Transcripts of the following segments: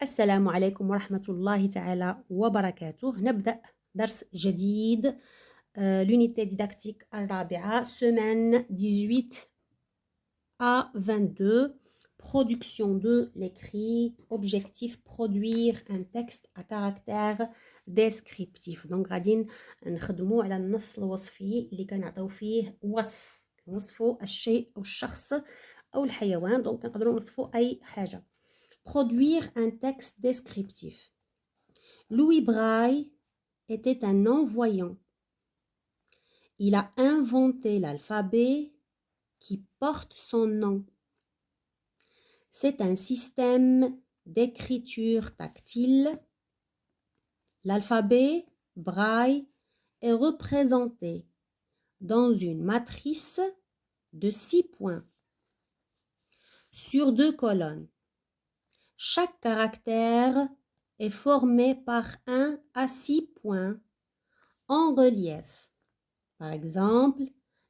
السلام عليكم ورحمة الله تعالى وبركاته. نبدأ درس جديد. l'unité didactique الرابعة semaine 18 à 22. Production de l'écrit. Objectif produire un texte à caractère descriptif. Donc غادي نخدموا على النص الوصفي اللي كنعطيو فيه وصف، نوصفوا الشيء أو الشخص أو الحيوان. دونك كنقدروا نوصفوا أي حاجة. Produire un texte descriptif. Louis Braille était un non-voyant. Il a inventé l'alphabet qui porte son nom. C'est un système d'écriture tactile. L'alphabet Braille est représenté dans une matrice de 6 points sur 2 colonnes. Chaque caractère est formé par 1 à 6 points en relief. Par exemple,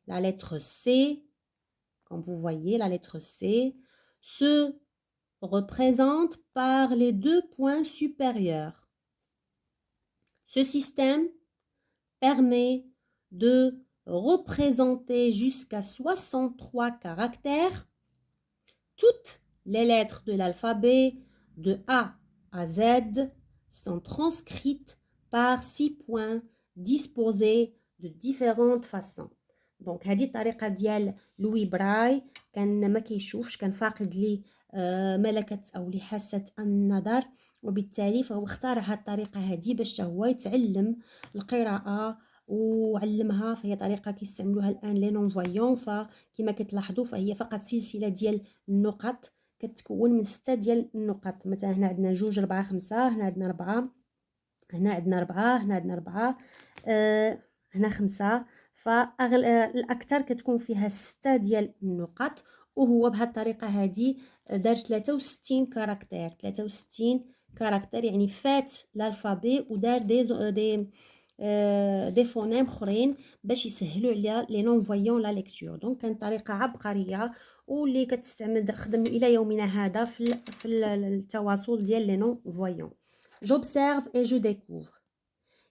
la lettre C, comme vous voyez, la lettre C se représente par les 2 points supérieurs. Ce système permet de représenter jusqu'à 63 caractères. Toutes les lettres de l'alphabet de A à Z sont transcrites par 6 points disposés de différentes façons. Donc هذه الطريقة ديال لوي براي كان ما كيشوفش، كان فاقد لي ملكة أو لحاسة النظر، وبالتالي فهو اختار هذه الطريقة هذه باش هو يتعلم القراءة وعلمها. فهي طريقة كيستعملوها الآن لي نون فويون. فكما كتلاحظوا فهي فقط سلسلة ديال النقط كتكون من 6 ديال النقط. مثلا هنا عندنا 2 4 5، هنا عندنا 4، هنا عندنا 4، هنا عندنا 4، هنا 5. فالأكثر كتكون فيها 6 ديال النقط. وهو بهذه الطريقة هذه دار 63 كاركتير. 63 كاركتير يعني فات الألفابي ودار دي فونيم اخرين باش يسهلوا على لي نون فويون لا ليكتور. دونك كانت طريقه عبقريه واللي كتستعمل خدم الى يومنا هذا في التواصل ديال لي نون فويون. J'observe et je découvre.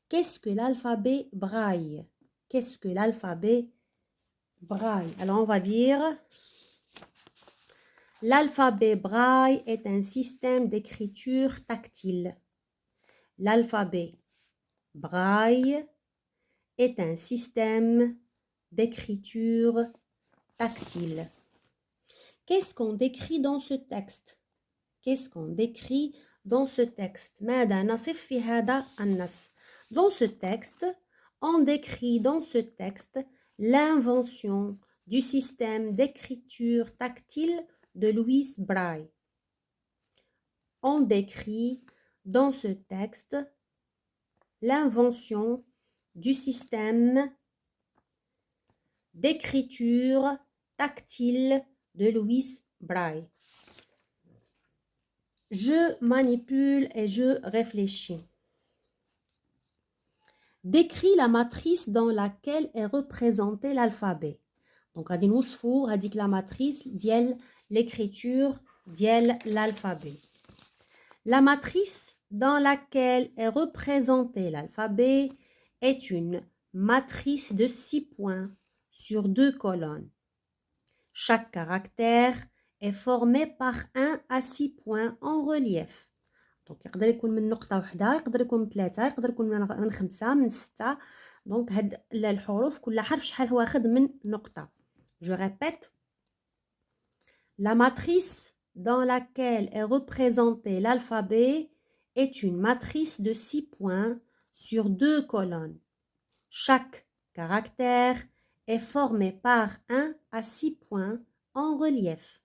Qu'est-ce que l'alphabet braille? Qu'est-ce que l'alphabet braille? Alors on va dire l'alphabet braille est un système d'écriture tactile. L'alphabet Braille est un système d'écriture tactile. Qu'est-ce qu'on décrit dans ce texte? Qu'est-ce qu'on décrit dans ce texte? ماذا نصف في هذا النص? Dans ce texte, on décrit dans ce texte l'invention du système d'écriture tactile de Louis Braille. On décrit dans ce texte l'invention du système d'écriture tactile de Louis Braille. Je manipule et je réfléchis. Décris la matrice dans laquelle est représenté l'alphabet. Donc, غادي نوصفوا هذيك la matrice ديال l'écriture ديال l'alphabet. La matrice dans laquelle est représenté l'alphabet est une matrice de 6 points sur 2 colonnes. Chaque caractère est formé par 1 à 6 points en relief. Donc يقدر يكون من نقطة وحدة، يقدر يكون من 3، يقدر يكون من 5، من 6. دونك هاد الحروف كل حرف شحال هو واخد من نقطة. Je répète. La matrice dans laquelle est représenté l'alphabet est une matrice de 6 points sur 2 colonnes. Chaque caractère est formé par 1 à 6 points en relief.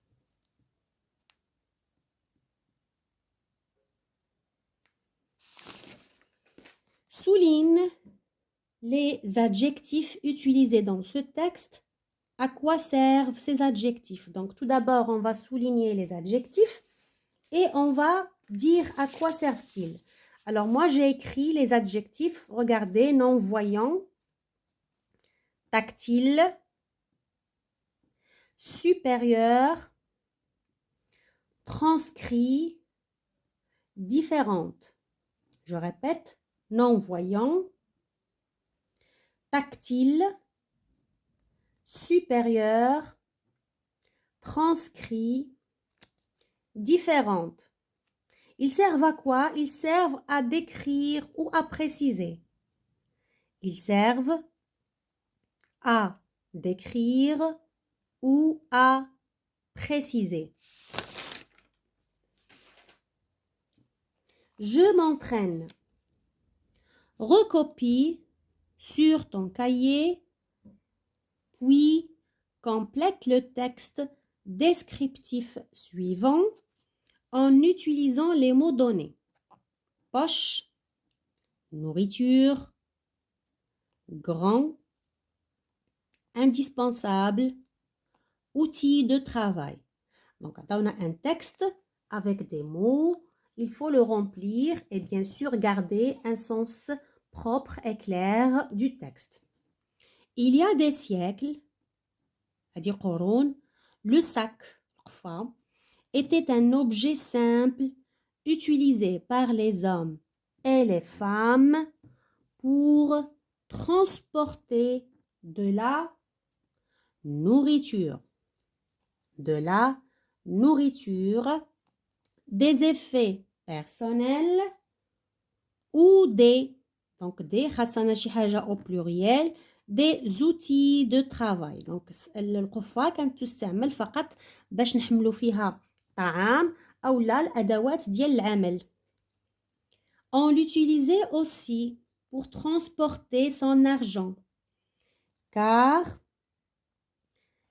Souligne les adjectifs utilisés dans ce texte. À quoi servent ces adjectifs? Donc tout d'abord, on va souligner les adjectifs et on va dire à quoi servent-ils. Alors moi, j'ai écrit les adjectifs. Regardez, non-voyant, tactile, supérieur, transcrit, différente. Je répète, non-voyant, tactile, supérieur, transcrit, différente. Ils servent à quoi? Ils servent à décrire ou à préciser. Ils servent à décrire ou à préciser. Je m'entraîne. Recopie sur ton cahier, puis complète le texte descriptif suivant en utilisant les mots donnés. Poche, nourriture, grand, indispensable, outil de travail. Donc, on a un texte avec des mots, il faut le remplir et bien sûr garder un sens propre et clair du texte. Il y a des siècles, c'est-à-dire قرون, le sac, était un objet simple utilisé par les hommes et les femmes pour transporter de la nourriture. De la nourriture, des effets personnels ou donc des au pluriel, des outils de travail. Donc القفة كانت تستعمل فقط باش نحملوا فيها طعام أو لا الأدوات ديال العمل. On l'utilisait aussi pour transporter son argent, car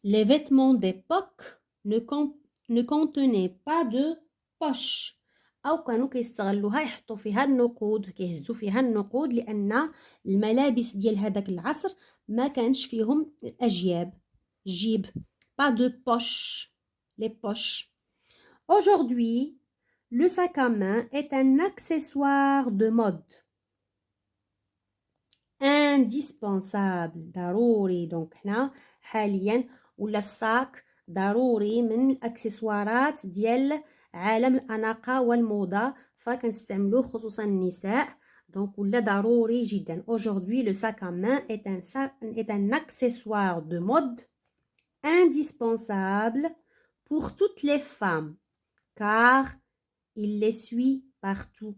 les vêtements d'époque ne contenaient pas de poche. أو كانوا كيستغلوها يحطوا فيها النقود كيهزوا فيها النقود لأن الملابس ديال هذاك العصر ما كانش فيهم أجياب جيب pas de poche les poches. Aujourd'hui, le sac à main est un accessoire de mode indispensable ضروري. donc هنا حاليا ولا الساك ضروري من الاكسسوارات ديال عالم الأناقة والموضة فكنستعملوه خصوصا النساء donc ولا ضروري جدا. Aujourd'hui le sac à main est un accessoire de mode indispensable pour toutes les femmes car il les suit partout.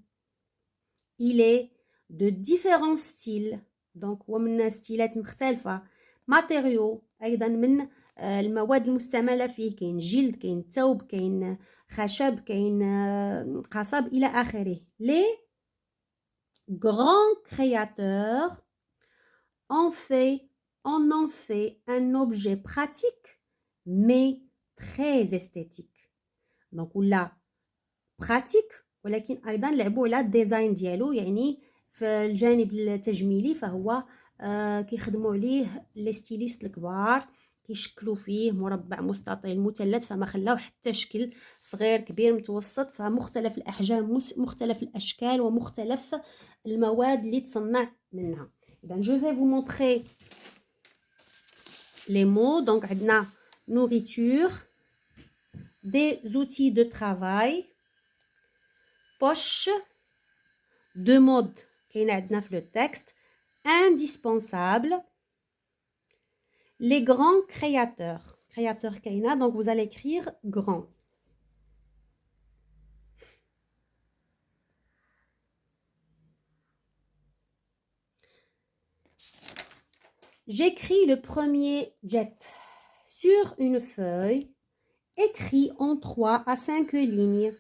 Il est de différents styles donc هو من ستيلات مختلفة. matériaux أيضا من المواد المستعملة فيه كاين جلد كاين ثوب كاين خشب كاين قصب إلى آخره. Les grands créateurs en ont fait un objet pratique mais très esthétique. donc ولا pratique ولكن أيضا لعبوا على الديزاين ديالو يعني في الجانب التجميلي فهو كيخدموا عليه لي ستيليست الكبار كيشكلوا فيه مربع مستطيل مثلث فما خلاو حتى شكل صغير كبير متوسط فمختلف الأحجام مختلف الأشكال ومختلف المواد اللي تصنع منها. إذن je vais vous montrer les mots. donc عندنا nourriture, des outils de travail, poche, de mode كاين عندنا في le texte, indispensable, les grands créateurs. créateur كاينه donc vous allez écrire grand. J'écris le premier jet sur une feuille, écrit en 3 à 5 lignes,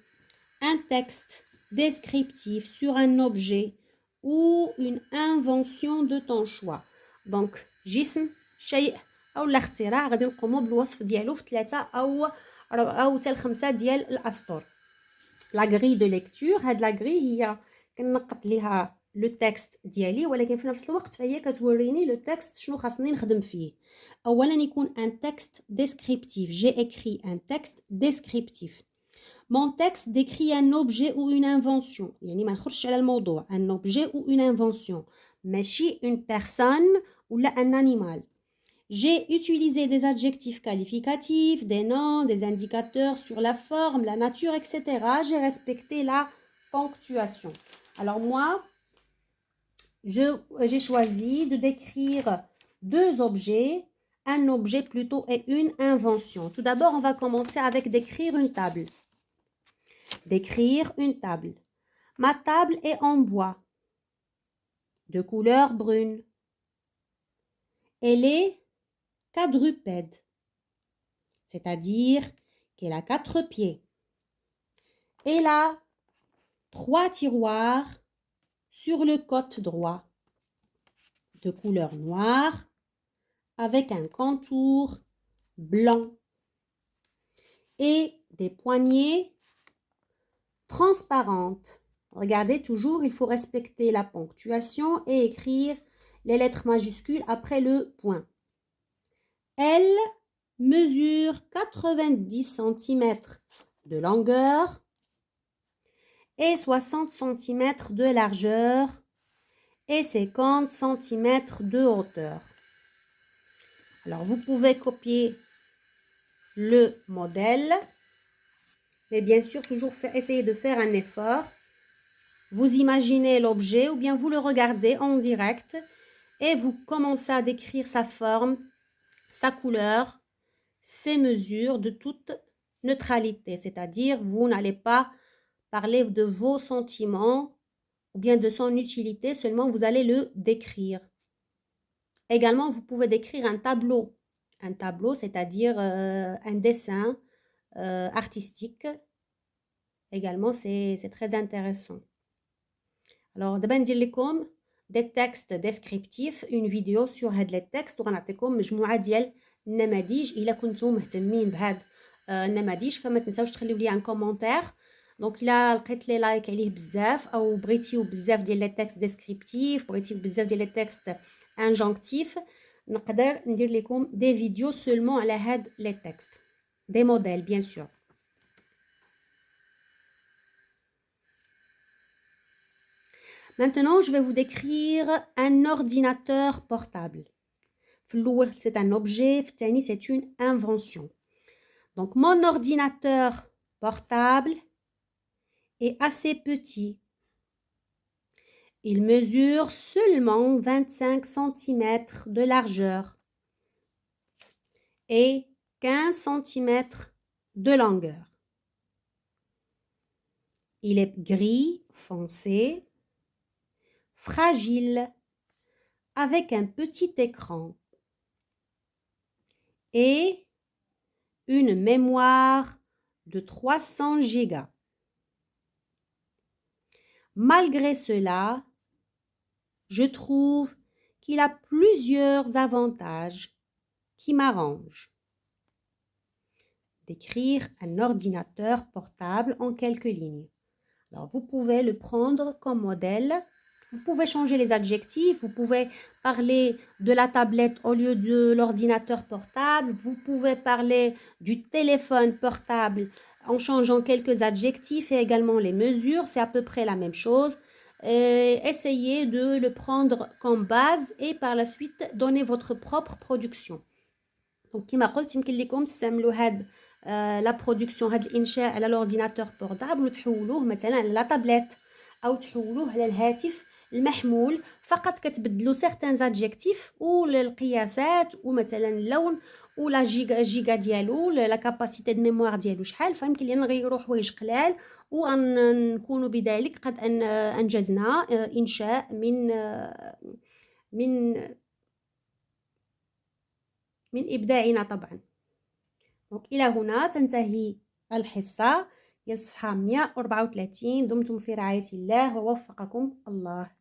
un texte descriptif sur un objet ou une invention de ton choix. donc جسم شيء او الاختراع غادي نقوموا بالوصف ديالو في 3 او حتى 5 ديال الاسطر. لا غري دو ليكتور هاد لا غري هي كنقط ليها لو تكست ديالي ولكن في نفس الوقت فهي كتوريني لو تكست شنو خاصني نخدم فيه. اولا يكون ان تكست ديسكريبتيف. جي écrit un texte descriptif. Mon texte décrit un objet ou une invention. يعني ما نخرجش على الموضوع. un objet ou une invention. ماشي une personne ولا un animal. J'ai utilisé des adjectifs qualificatifs, des noms, des indicateurs sur la forme, la nature, etc. J'ai respecté la ponctuation. Alors moi, j'ai choisi de décrire deux objets, un objet plutôt et une invention. Tout d'abord, on va commencer avec décrire une table. Décrire une table. Ma table est en bois, de couleur brune. Elle est quadrupède, c'est-à-dire qu'elle a 4 pieds. Elle a 3 tiroirs sur le côté droit, de couleur noire, avec un contour blanc et des poignées transparentes. Regardez toujours, il faut respecter la ponctuation et écrire les lettres majuscules après le point. Elle mesure 90 cm de longueur et 60 cm de largeur et 50 cm de hauteur. Alors, vous pouvez copier le modèle, mais bien sûr, toujours essayer de faire un effort. Vous imaginez l'objet ou bien vous le regardez en direct et vous commencez à décrire sa forme, sa couleur, ses mesures de toute neutralité. C'est-à-dire, vous n'allez pas parler de vos sentiments ou bien de son utilité, seulement vous allez le décrire. Également, vous pouvez décrire un tableau. Un tableau, c'est-à-dire un dessin artistique. Également, c'est très intéressant. Alors, d'abord, ندير لكم des textes descriptifs, une vidéo sur هاد les textes وغنعطيكم مجموعة ديال النماذج إلا كنتم مهتمين بهاد النماذج فما تنساوش تخليو لي ان كومونتير. دونك إلا لقيت لي لايك عليه بزاف أو بغيتيو بزاف ديال les textes descriptifs بغيتيو بزاف ديال les textes injonctifs نقدر ندير لكم des vidéos seulement على هاد les textes des modèles bien sûr. Maintenant, je vais vous décrire un ordinateur portable. C'est un objet, c'est une invention. Donc, mon ordinateur portable est assez petit. Il mesure seulement 25 cm de largeur et 15 cm de longueur. Il est gris foncé, fragile, avec un petit écran et une mémoire de 300 gigas. Malgré cela, je trouve qu'il a plusieurs avantages qui m'arrangent. Décrire un ordinateur portable en quelques lignes. Alors, vous pouvez le prendre comme modèle. Vous pouvez changer les adjectifs. Vous pouvez parler de la tablette au lieu de l'ordinateur portable. Vous pouvez parler du téléphone portable en changeant quelques adjectifs et également les mesures. C'est à peu près la même chose. Essayez de le prendre comme base et par la suite donner votre propre production. Donc, كما قلت يمكن لكم تستعملوا هاد لا برودكسيون هاد الانشاء على الاورديناتور بورتابل وتحولوه مثلا على تابلت او تحولوه على الهاتف المحمول. فقط كتبدلوا سيغتان ادجيكتيف والقياسات ومثلا اللون ولا جيجا ديالو لا كاباسيتي دو ميموار ديالو شحال. فيمكن لينا نغيروا حوايج قلال ونكونوا بذلك قد انجزنا انشاء من إبداعنا طبعا. إلى هنا تنتهي الحصة ديال الصفحة 134. دمتم في رعاية الله ووفقكم الله.